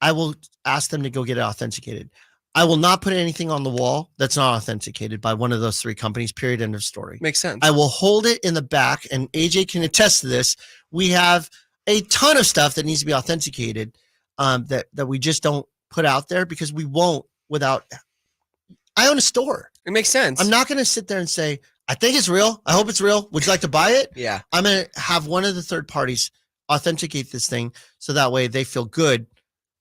I will ask them to go get it authenticated. I will not put anything on the wall that's not authenticated by one of those three companies, period, end of story. Makes sense. I will hold it in the back, and AJ can attest to this. We have a ton of stuff that needs to be authenticated that we just don't put out there because we won't without. I own a store. It makes sense. I'm not going to sit there and say, I think it's real. I hope it's real. Would you like to buy it? Yeah. I'm going to have one of the third parties authenticate this thing so that way they feel good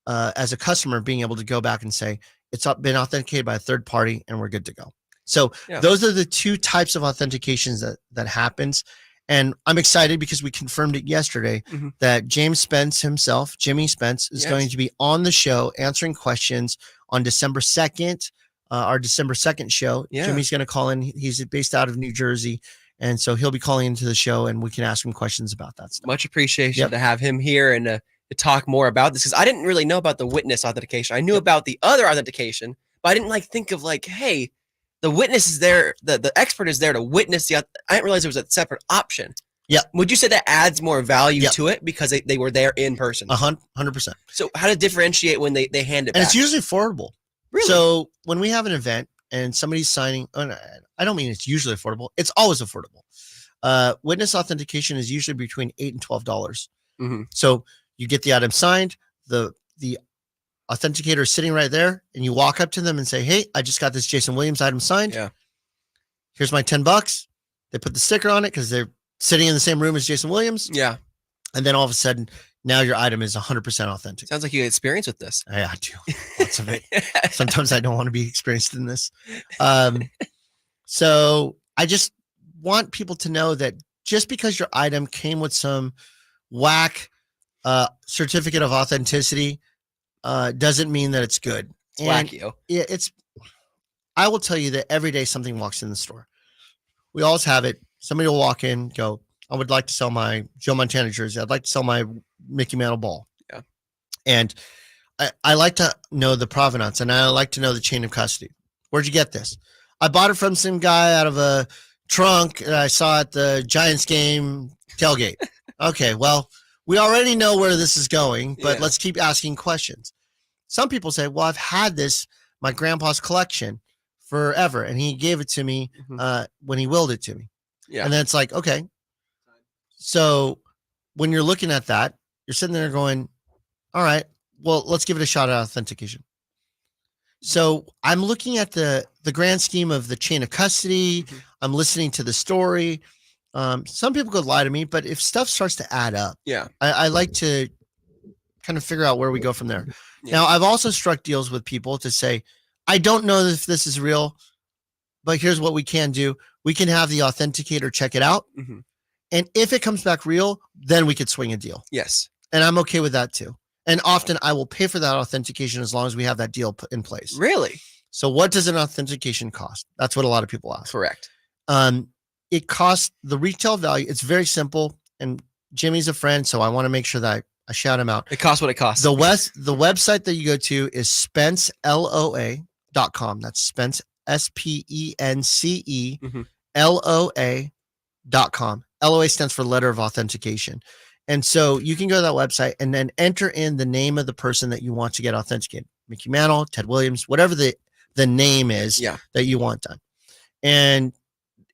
as a customer being able to go back and say, it's been authenticated by a third party and we're good to go. So those are the two types of authentications that happens. And I'm excited because we confirmed it yesterday that James Spence himself, Jimmy Spence, is going to be on the show answering questions on December 2nd, our December 2nd show. Yeah. Jimmy's going to call in. He's based out of New Jersey. And so he'll be calling into the show and we can ask him questions about that stuff. Much appreciation to have him here and to talk more about this, because I didn't really know about the witness authentication. I knew about the other authentication, but I didn't think of hey, the witness is there, the expert is there to witness I didn't realize there was a separate option. Yeah. Would you say that adds more value to it because they were there in person? 100%. So how to differentiate when they hand it back? And it's usually affordable. Really? So when we have an event and somebody's signing, I don't mean it's usually affordable. It's always affordable. Witness authentication is usually between $8 and $12. So you get the item signed, the authenticator is sitting right there, and you walk up to them and say, hey, I just got this Jason Williams item signed. Yeah. Here's my $10. They put the sticker on it because they're sitting in the same room as Jason Williams. Yeah. And then all of a sudden, now your item is 100% authentic. Sounds like you had experience with this. Yeah, I do. Lots of it. Sometimes I don't want to be experienced in this. So I just want people to know that just because your item came with some whack certificate of authenticity doesn't mean that it's good. It's wacky. Yeah, I will tell you that every day something walks in the store. We always have it. Somebody will walk in, go, I would like to sell my Joe Montana jersey. I'd like to sell my Mickey Mantle ball. Yeah. And I like to know the provenance, and I like to know the chain of custody. Where'd you get this? I bought it from some guy out of a trunk that I saw at the Giants game tailgate. Okay, well, we already know where this is going, but let's keep asking questions. Some people say, well, I've had this, my grandpa's collection, forever, and he gave it to me when he willed it to me. Yeah. And then it's like, okay. So when you're looking at that, you're sitting there going, all right, well, let's give it a shot at authentication. So I'm looking at the grand scheme of the chain of custody. I'm listening to the story. Some people could lie to me, but if stuff starts to add up, I like to kind of figure out where we go from there. Yeah. Now, I've also struck deals with people to say, I don't know if this is real, but here's what we can do. We can have the authenticator check it out. And if it comes back real, then we could swing a deal. Yes. And I'm okay with that too. And often I will pay for that authentication as long as we have that deal put in place. Really? So what does an authentication cost? That's what a lot of people ask. Correct. It costs the retail value. It's very simple. And Jimmy's a friend, so I want to make sure that I shout him out. It costs what it costs. The website that you go to is SpenceLOA.com. That's Spence, SPENCE LOA.com. LOA stands for letter of authentication. And so you can go to that website and then enter in the name of the person that you want to get authenticated. Mickey Mantle, Ted Williams, whatever the name is that you want done. And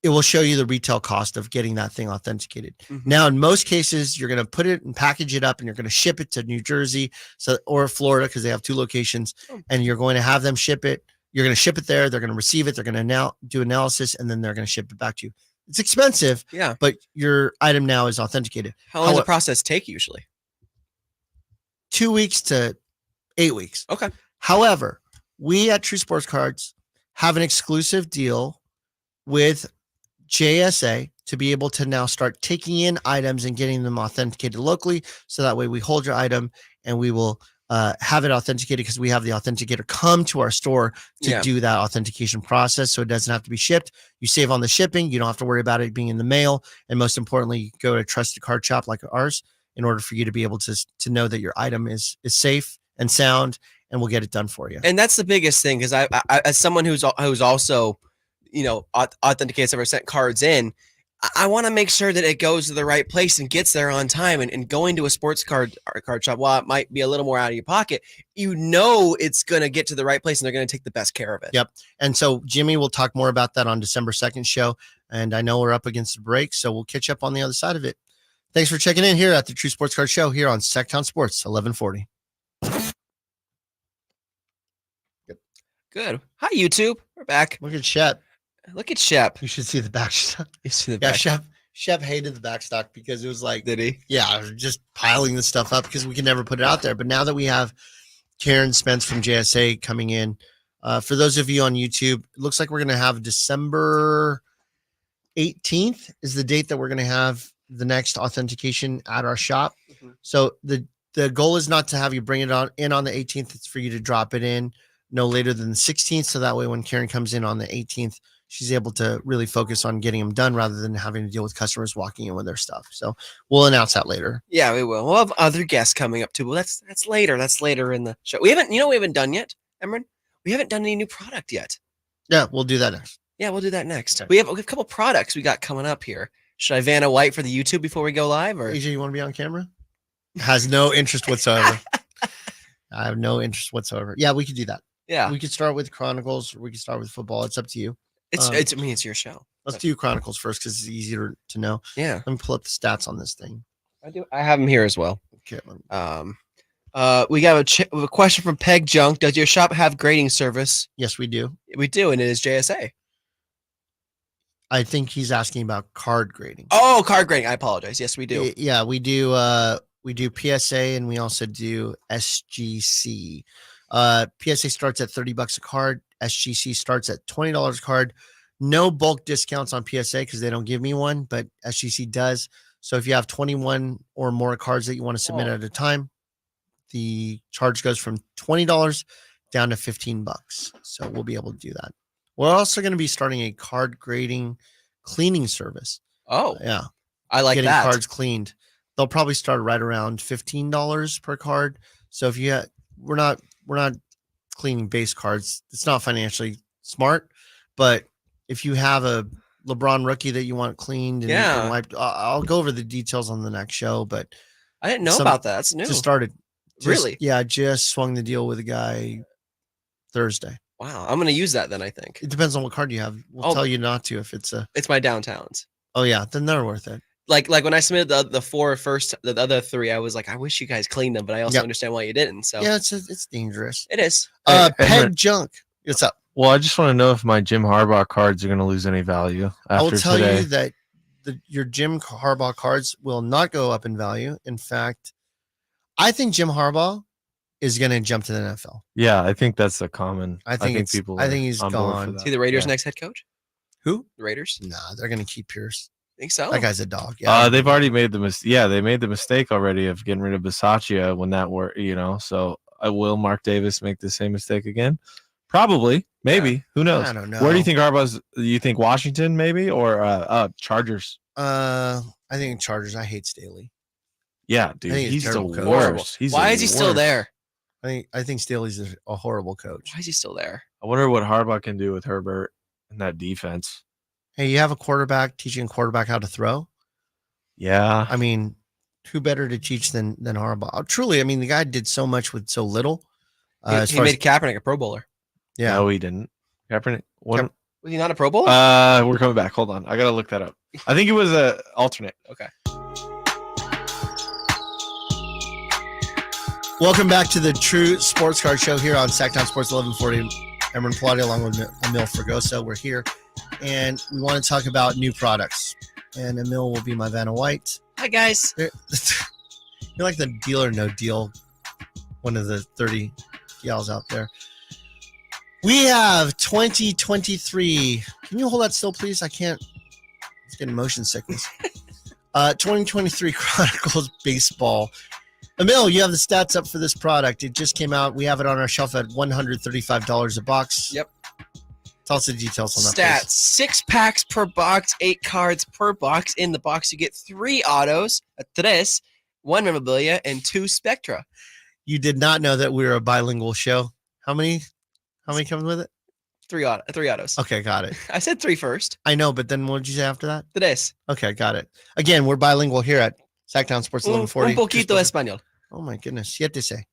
it will show you the retail cost of getting that thing authenticated. Now, in most cases, you're going to put it and package it up and you're going to ship it to New Jersey or Florida because they have 2 locations, and you're going to have them ship it. You're going to ship it there. They're going to receive it. They're going to now do analysis, and then they're going to ship it back to you. It's expensive, but your item now is authenticated. How long does the process take usually? 2 weeks to 8 weeks. Okay. However, we at True Sports Cards have an exclusive deal with JSA to be able to now start taking in items and getting them authenticated locally. So that way we hold your item and we will have it authenticated because we have the authenticator come to our store to do that authentication process. So it doesn't have to be shipped. You save on the shipping. You don't have to worry about it being in the mail. And most importantly, you go to a trusted card shop like ours in order for you to be able to know that your item is safe and sound, and we'll get it done for you. And that's the biggest thing, because I as someone who's also, authenticates, ever sent cards in, I want to make sure that it goes to the right place and gets there on time. And going to a sports card shop, while it might be a little more out of your pocket, it's going to get to the right place and they're going to take the best care of it. Yep. And so Jimmy will talk more about that on December 2nd show. And I know we're up against the break, so we'll catch up on the other side of it. Thanks for checking in here at the True Sports Card Show here on Sacktown Sports 1140. Good. Hi, YouTube. We're back. Look at Shep. Look at Shep. You should see the backstock. You see the back. Shep hated the backstock because it was like, did he? Yeah, I was just piling the stuff up because we can never put it out there. But now that we have Karen Spence from JSA coming in, for those of you on YouTube, it looks like we're going to have December 18th is the date that we're going to have the next authentication at our shop. So the goal is not to have you bring it in on the 18th. It's for you to drop it in no later than the 16th. So that way, when Karen comes in on the 18th, she's able to really focus on getting them done rather than having to deal with customers walking in with their stuff. So we'll announce that later. Yeah, we will. We'll have other guests coming up too. Well, that's later. That's later in the show. We haven't done yet, Emran. We haven't done any new product yet. Yeah, we'll do that next. Yeah, we'll do that next. Okay. We have a couple products we got coming up here. Should I Vanna White for the YouTube before we go live? Or AJ, you want to be on camera? Has no interest whatsoever. I have no interest whatsoever. Yeah, we could do that. Yeah, we could start with Chronicles, or we could start with football. It's up to you. It's your show. Let's do Chronicles first because it's easier to know. Yeah. Let me pull up the stats on this thing. I have them here as well. Okay. We got a question from Peg Junk. Does your shop have grading service? Yes, we do. We do, and it is JSA. I think he's asking about card grading. Oh, card grading. I apologize. Yes, we do. Yeah, we do. We do PSA and we also do SGC. PSA starts at $30 a card. SGC starts at $20 a card. No bulk discounts on PSA because they don't give me one, but SGC does. So if you have 21 or more cards that you want to submit at a time, the charge goes from $20 down to $15. So we'll be able to do that. We're also going to be starting a card grading cleaning service. Oh, yeah. I like getting that. cards cleaned. They'll probably start right around $15 per card. So if you we're not cleaning base cards. It's not financially smart, but if you have a LeBron rookie that you want cleaned and wiped, I'll go over the details on the next show. But I didn't know about that. That's new. Just started. Really? Yeah, just swung the deal with a guy Thursday. Wow, I'm gonna use that then. I think it depends on what card you have. We'll tell you not to if it's my downtowns. Oh yeah, then they're worth it. Like when I submitted the other 3, I was like, I wish you guys cleaned them, but I also understand why you didn't. So yeah, it's dangerous. It is. Peg junk. What's up? Well, I just want to know if my Jim Harbaugh cards are going to lose any value after I will tell today. you that your Jim Harbaugh cards will not go up in value. In fact, I think Jim Harbaugh is going to jump to the NFL. Yeah, I think that's a common. I think he's gone. Is he the Raiders' next head coach? Who? The Raiders? Nah, they're going to keep Pierce. Think so? That guy's a dog. Yeah. They've already made they made the mistake already of getting rid of Bisaccia when that were, so will Mark Davis make the same mistake again? Probably, maybe. Yeah. Who knows? I don't know. Where do you think Harbaugh's? Do you think Washington maybe or Chargers? I think Chargers. I hate Staley. Yeah, dude, he's the worst. Why is he still there? I think Staley's a horrible coach. Why is he still there? I wonder what Harbaugh can do with Herbert and that defense. Hey, you have a quarterback teaching a quarterback how to throw. Yeah, I mean, who better to teach than Harbaugh? Truly, I mean, the guy did so much with so little. He made Kaepernick a Pro Bowler. Yeah, no, he didn't. Kaepernick. Was he not a Pro Bowler? We're coming back. Hold on, I gotta look that up. I think it was a alternate. Okay. Welcome back to the True Sports Card Show here on Sacktown Sports 1140. Emron Pilati along with Emil Fregoso. We're here, and we want to talk about new products. And Emil will be my Vanna White. Hi, guys. You're like the Deal or No Deal, one of the 30 gals out there. We have 2023. Can you hold that still, please? I can't. It's getting motion sickness. 2023 Chronicles Baseball. Emil, you have the stats up for this product. It just came out. We have it on our shelf at $135 a box. Yep. Tell us the details on that. Stats: 6 packs per box, 8 cards per box. In the box, you get 3 autos, 1 memorabilia, and 2 Spectra. You did not know that we were a bilingual show. How many comes with it? 3 autos. Okay, got it. I said 3 first. I know, but then what did you say after that? 3. Okay, got it. Again, we're bilingual here at Sacktown Sports 1140. Un poquito español. Oh my goodness. Siete say.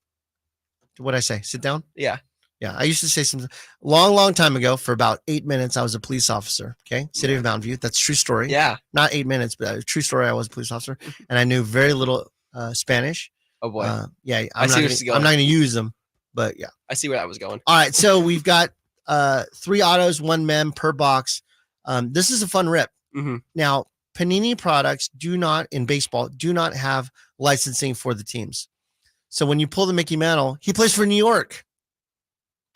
What'd I say? Sit down? Yeah. Yeah. I used to say something long time ago. For about 8 minutes, I was a police officer. Okay. City of Mountain View. That's a true story. Yeah. Not 8 minutes, but a true story. I was a police officer and I knew very little Spanish. Oh boy. Yeah. I'm not going to use them, but yeah. I see where that was going. All right. So we've got 3 autos, 1 mem per box. This is a fun rip. Mm-hmm. Now, Panini products in baseball do not have licensing for the teams. So when you pull the Mickey Mantle, he plays for New York.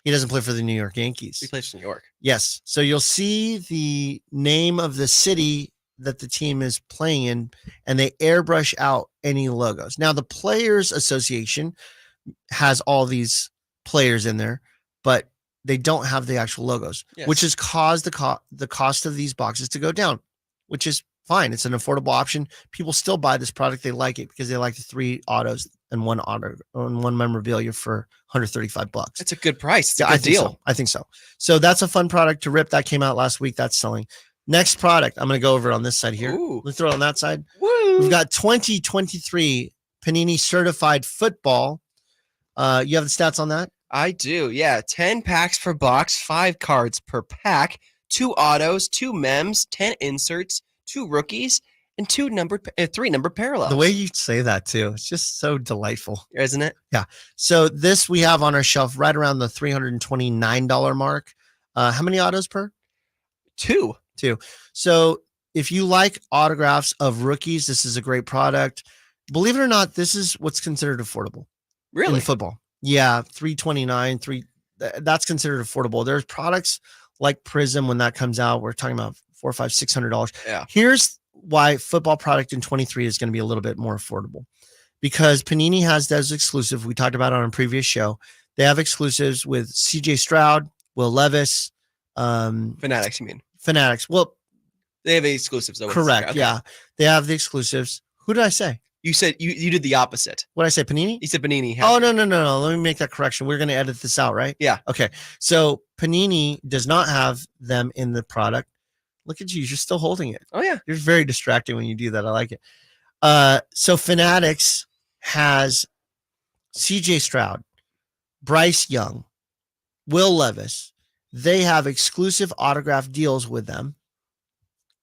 He doesn't play for the New York Yankees. He plays for New York. Yes. So you'll see the name of the city that the team is playing in, and they airbrush out any logos. Now, the Players Association has all these players in there, but they don't have the actual logos, which has caused the cost of these boxes to go down, which is fine. It's an affordable option. People still buy this product. They like it because they like the 3 autos and 1 auto and 1 memorabilia for $135. That's a good price. It's a good deal. I think so. So that's a fun product to rip. That came out last week. That's selling. Next product, I'm going to go over on this side here. Ooh. Let's throw it on that side. Woo. We've got 2023 Panini Certified Football. You have the stats on that? I do. Yeah. 10 packs per box, 5 cards per pack, 2 autos, 2 mems, 10 inserts, 2 rookies, and 3 numbered parallels. The way you say that too, it's just so delightful, isn't it? Yeah. So this we have on our shelf right around the $329 mark. How many autos per? 2. So if you like autographs of rookies, this is a great product. Believe it or not, this is what's considered affordable. Really? In football. Yeah, $329. That's considered affordable. There's products like Prism when that comes out. We're talking about $400, $500, $600. Yeah. Here's why football product in 23 is going to be a little bit more affordable, because Panini has those exclusive. We talked about it on a previous show. They have exclusives with CJ Stroud, Will Levis, Fanatics, you mean? Fanatics. Well, They have exclusives though. Correct. Okay. Yeah, they have the exclusives. Who did I say? You said you did the opposite. What did I say? Panini? You said Panini. Oh, no. Let me make that correction. We're going to edit this out, right? Yeah. Okay. So Panini does not have them in the product. Look at you. You're still holding it. Oh, yeah. You're very distracting when you do that. I like it. So Fanatics has CJ Stroud, Bryce Young, Will Levis. They have exclusive autograph deals with them,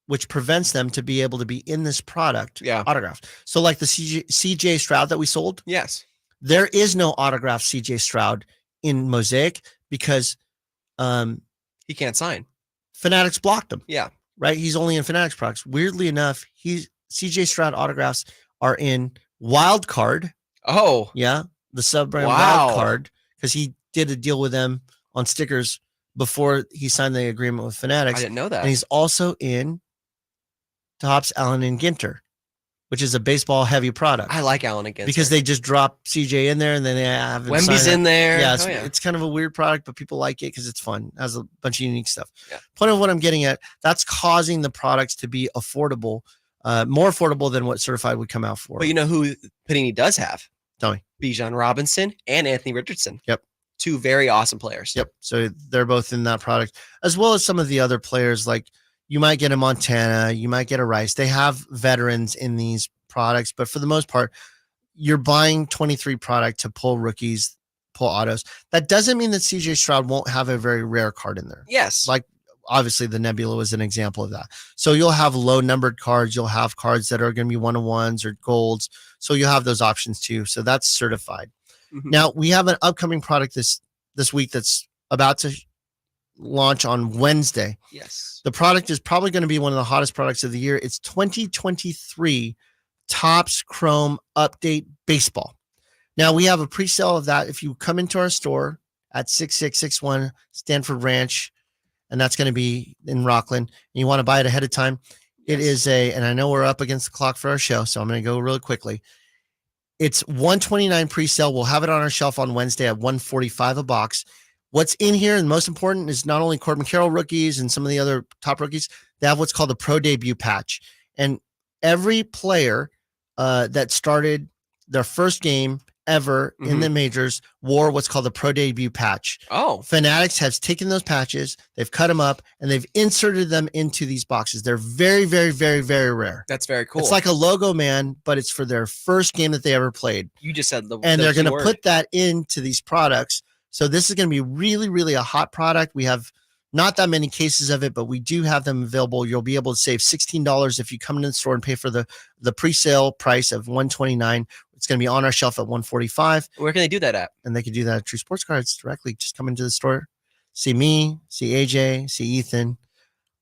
which prevents them to be able to be in this product autographed. So like the CJ Stroud that we sold, Yes. there is no autographed CJ Stroud in Mosaic because he can't sign. Fanatics blocked him. Yeah. Right? He's only in Fanatics products. Weirdly enough, CJ Stroud autographs are in Wild Card. Oh. Yeah. The sub-brand Wild Card, because he did a deal with them on stickers before he signed the agreement with Fanatics. I didn't know that. And he's also in Topps, Allen, and Ginter, which is a baseball heavy product. I like Allen and Ginter. Because they just drop CJ in there and then they have him Wemby's in there. Yeah, it's kind of a weird product, but people like it because it's fun. It has a bunch of unique stuff. Yeah. Point of what I'm getting at, that's causing the products to be affordable, more affordable than what certified would come out for. But you know who Panini does have? Tell me. Bijan Robinson and Anthony Richardson. Yep. Two very awesome players. Yep. So they're both in that product, as well as some of the other players. Like you might get a Montana, you might get a Rice. They have veterans in these products, but for the most part, you're buying 23 product to pull rookies, pull autos. That doesn't mean that CJ Stroud won't have a very rare card in there. Yes. Like obviously the Nebula was an example of that. So you'll have low numbered cards. You'll have cards that are going to be 1-on-1s or golds. So you'll have those options too. So that's certified. Mm-hmm. Now we have an upcoming product this week that's about to launch on Wednesday. Yes. The product is probably going to be one of the hottest products of the year. It's 2023 Topps Chrome Update Baseball. Now we have a pre-sale of that. If you come into our store at 6661 Stanford Ranch, and that's going to be in Rockland, and you want to buy it ahead of time, it is and I know we're up against the clock for our show, so I'm going to go really quickly. It's $129 pre-sale. We'll have it on our shelf on Wednesday at $145 a box. What's in here, and most important, is not only Corbin Carroll rookies and some of the other top rookies, they have what's called the Pro Debut Patch. And every player that started their first game ever in the majors wore what's called the Pro Debut Patch. Oh. Fanatics has taken those patches, they've cut them up, and they've inserted them into these boxes. They're very, very, very, very rare. That's very cool. It's like a logo man, but it's for their first game that they ever played. You just said and they're going to put that into these products. So this is going to be really, really a hot product. We have not that many cases of it, but we do have them available. You'll be able to save $16 if you come into the store and pay for the pre-sale price of $129. It's going to be on our shelf at $145. Where can they do that at? And they can do that at True Sports Cards directly. Just come into the store, see me, see AJ, see Ethan.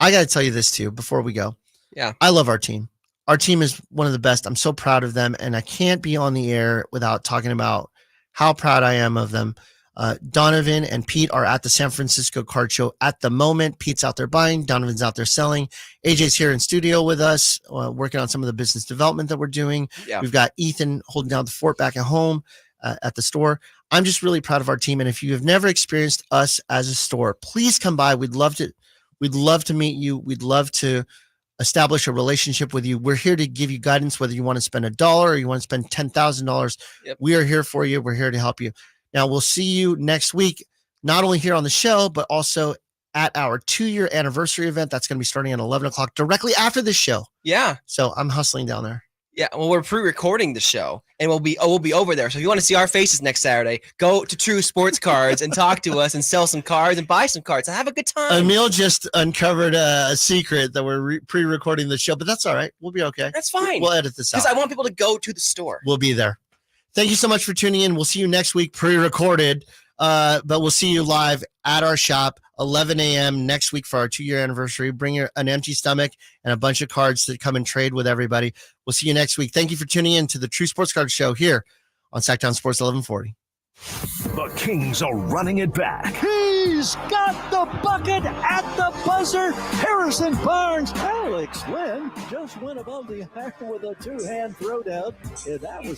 I got to tell you this too before we go. Yeah. I love our team. Our team is one of the best. I'm so proud of them, and I can't be on the air without talking about how proud I am of them. Donovan and Pete are at the San Francisco Card Show at the moment. Pete's out there buying, Donovan's out there selling. AJ's here in studio with us, working on some of the business development that we're doing. Yeah. We've got Ethan holding down the fort back at home at the store. I'm just really proud of our team. And if you have never experienced us as a store, please come by. We'd love to meet you. We'd love to establish a relationship with you. We're here to give you guidance, whether you want to spend $1 or you want to spend $10,000. Yep. We are here for you. We're here to help you. Now, we'll see you next week, not only here on the show, but also at our 2-year anniversary event. That's going to be starting at 11 o'clock directly after this show. Yeah. So I'm hustling down there. Yeah. Well, we're pre-recording the show and we'll be over there. So if you want to see our faces next Saturday, go to True Sports Cards and talk to us and sell some cards and buy some cards and have a good time. Emil just uncovered a secret that we're pre-recording the show, but that's all right. We'll be okay. That's fine. We'll edit this out. Because I want people to go to the store. We'll be there. Thank you so much for tuning in. We'll see you next week pre-recorded, but we'll see you live at our shop, 11 a.m. next week for our 2-year anniversary. Bring an empty stomach and a bunch of cards to come and trade with everybody. We'll see you next week. Thank you for tuning in to the True Sports Card Show here on Sacktown Sports 1140. The Kings are running it back. He's got the bucket at the buzzer. Harrison Barnes. Alex Lynn just went above the iron with a 2-hand throwdown. And that was